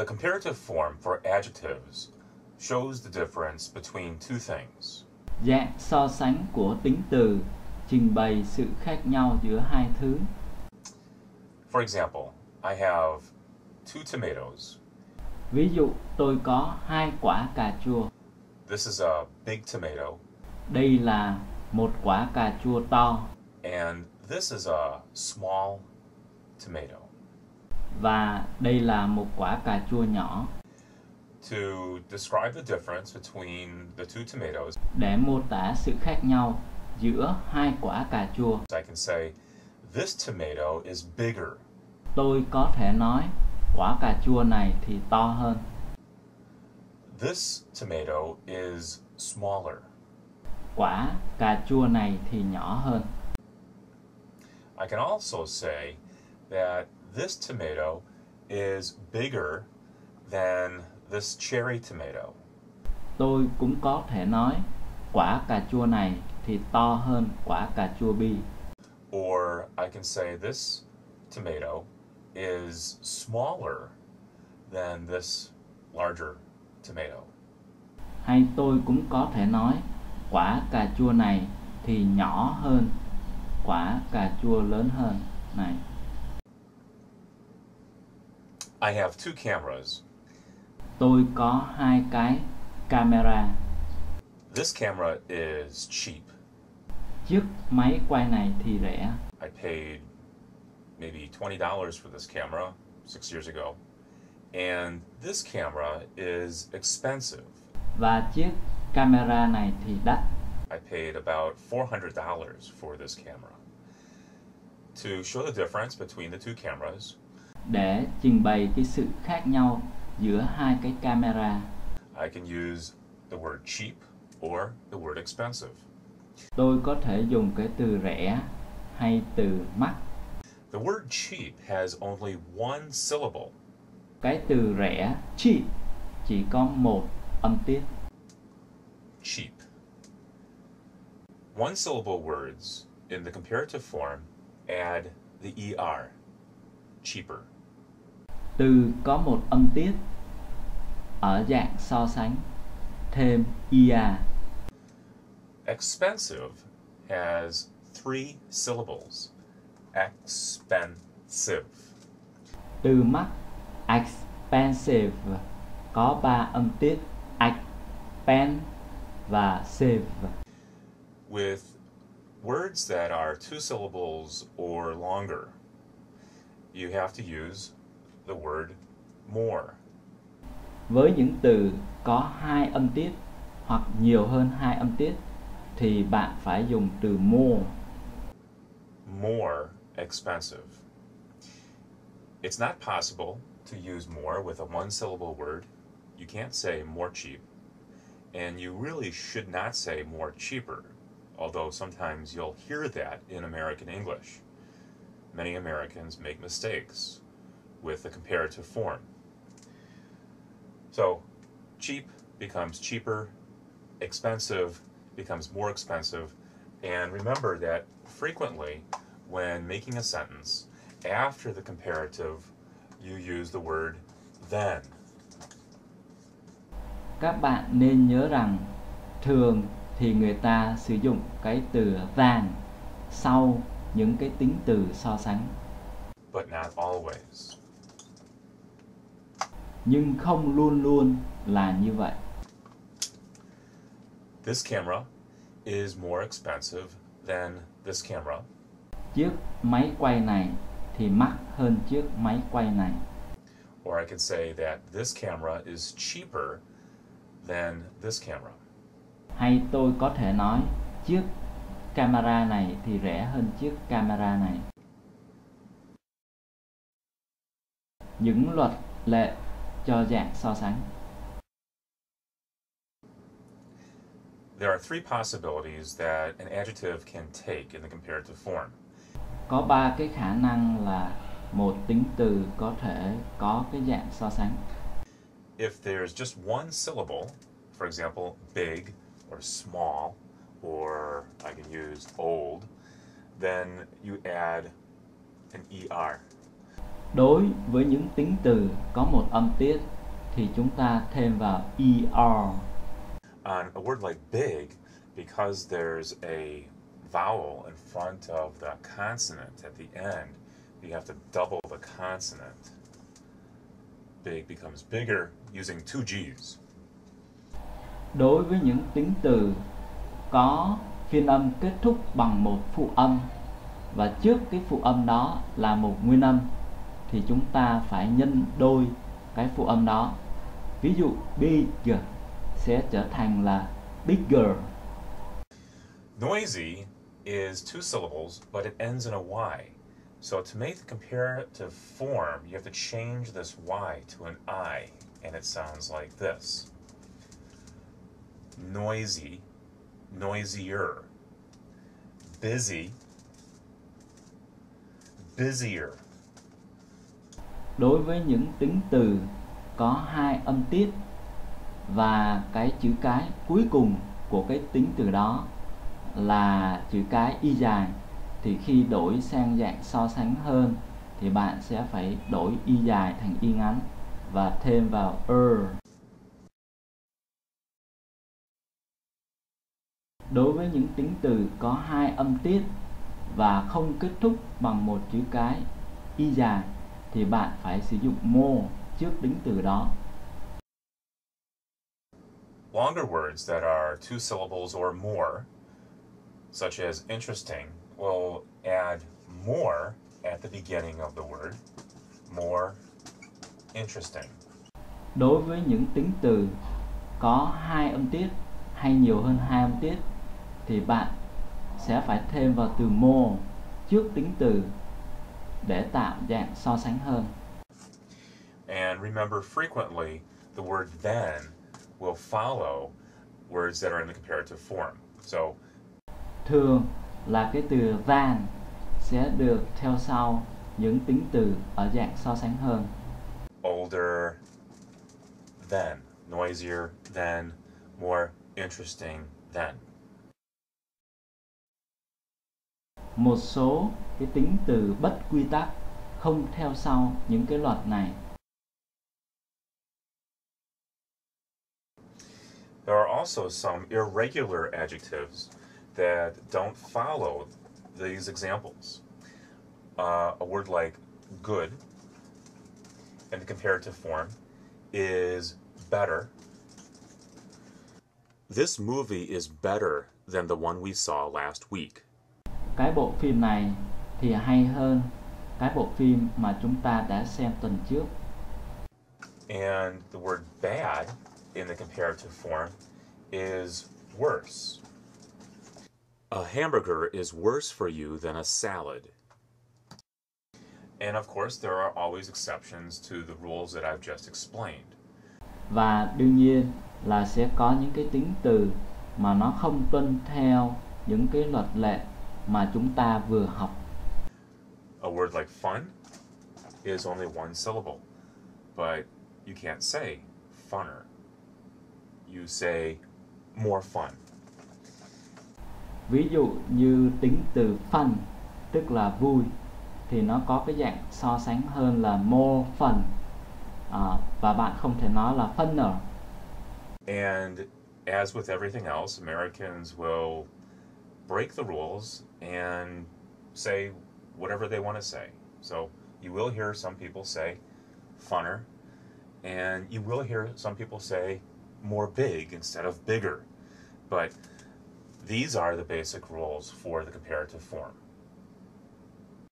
The comparative form for adjectives shows the difference between two things. Dạng so sánh của tính từ trình bày sự khác nhau giữa hai thứ. For example, I have 2 tomatoes. Ví dụ, tôi có 2 quả cà chua. This is a big tomato. Đây là một quả cà chua to. And this is a small tomato. Và đây là một quả cà chua nhỏ. To describe the difference between the 2 tomatoes, Để mô tả sự khác nhau giữa 2 quả cà chua, I can say, this tomato is bigger. tôi có thể nói quả cà chua này thì to hơn. This tomato is smaller. Quả cà chua này thì nhỏ hơn. I can also say that this tomato is bigger than this cherry tomato. Tôi cũng có thể nói quả cà chua này thì to hơn quả cà chua bi. Or I can say this tomato is smaller than this larger tomato. Hay tôi cũng có thể nói quả cà chua này thì nhỏ hơn quả cà chua lớn hơn này. I have 2 cameras. Tôi có 2 cái camera. This camera is cheap. Chiếc máy quay này thì rẻ. I paid maybe $20 for this camera 6 years ago. And this camera is expensive. Và chiếc camera này thì đắt. I paid about $400 for this camera. To show the difference between the 2 cameras, Để trình bày cái sự khác nhau giữa 2 cái camera, I can use the word cheap or the word expensive. tôi có thể dùng cái từ rẻ hay từ mắc. The word cheap has only one syllable. Cái từ rẻ, cheap, chỉ có một âm tiết. Cheap. One syllable words in the comparative form add the er, cheaper. Từ có một âm tiết ở dạng so sánh, thêm ia. Expensive has 3 syllables. Expensive. Từ mắc, expensive, có 3 âm tiết, expen và save. With words that are 2 syllables or longer, you have to use the word more. Với những từ có 2 âm tiết hoặc nhiều hơn 2 âm tiết thì bạn phải dùng từ more. More expensive. It's not possible to use more with a 1-syllable word. You can't say more cheap. And you really should not say more cheaper, although sometimes you'll hear that in American English. Many Americans make mistakes with the comparative form. So, cheap becomes cheaper, expensive becomes more expensive, and remember that frequently when making a sentence, after the comparative, you use the word then. Các bạn nên nhớ rằng thường thì người ta sử dụng cái từ than sau những cái tính từ so sánh. But not always. Nhưng không luôn luôn là như vậy. This camera is more expensive than this camera. Chiếc máy quay này thì mắc hơn chiếc máy quay này. Or I can say that this camera is cheaper than this camera. Hay tôi có thể nói chiếc camera này thì rẻ hơn chiếc camera này. Những luật lệ cho dạng so sánh. There are 3 possibilities that an adjective can take in the comparative form. Có 3 cái khả năng là một tính từ có thể có cái dạng so sánh. If there's just one syllable, for example, big or small, or I can use old, then you add an er. Đối với những tính từ có một âm tiết thì chúng ta thêm vào er. On a word like big, because there's a vowel in front of the consonant at the end, you have to double the consonant. Big becomes bigger using two G's. Đối với những tính từ có phiên âm kết thúc bằng một phụ âm và trước cái phụ âm đó là một nguyên âm thì chúng ta phải nhân đôi cái phụ âm đó. Ví dụ big sẽ trở thành là bigger. Noisy is two syllables, but it ends in a Y. So to make the comparative form, you have to change this Y to an I, and it sounds like this. Noisy, noisier. Busy, busier. Đối với những tính từ có hai âm tiết và cái chữ cái cuối cùng của cái tính từ đó là chữ cái y dài thì khi đổi sang dạng so sánh hơn thì bạn sẽ phải đổi y dài thành y ngắn và thêm vào Đối với những tính từ có hai âm tiết và không kết thúc bằng một chữ cái y dài thì bạn phải sử dụng more trước tính từ đó. Longer words that are two syllables or more, such as interesting, will add more at the beginning of the word. More interesting. Đối với những tính từ có hai âm tiết hay nhiều hơn hai âm tiết thì bạn sẽ phải thêm vào từ more trước tính từ để tạo dạng so sánh hơn. And remember, frequently the word then will follow words that are in the comparative form. So, thường là cái từ than sẽ được theo sau những tính từ ở dạng so sánh hơn. older than, noisier than, more interesting than. Một số cái tính từ bất quy tắc không theo sau những cái luật này. There are also some irregular adjectives that don't follow these examples. A word like good in the comparative form is better. This movie is better than the one we saw last week. Cái bộ phim này thì hay hơn cái bộ phim mà chúng ta đã xem tuần trước. And the word bad in the comparative form is worse. A hamburger is worse for you than a salad. And of course, there are always exceptions to the rules that I've just explained. Và đương nhiên là sẽ có những cái tính từ mà nó không tuân theo những cái luật lệ mà chúng ta vừa học. A word like fun is only one syllable, but you can't say funner. You say more fun. Ví dụ như tính từ fun, tức là vui, thì nó có cái dạng so sánh hơn là more fun. Và bạn không thể nói là funner. And as with everything else, Americans will break the rules and say whatever they want to say. So you will hear some people say funner, and you will hear some people say more big instead of bigger. But these are the basic rules for the comparative form.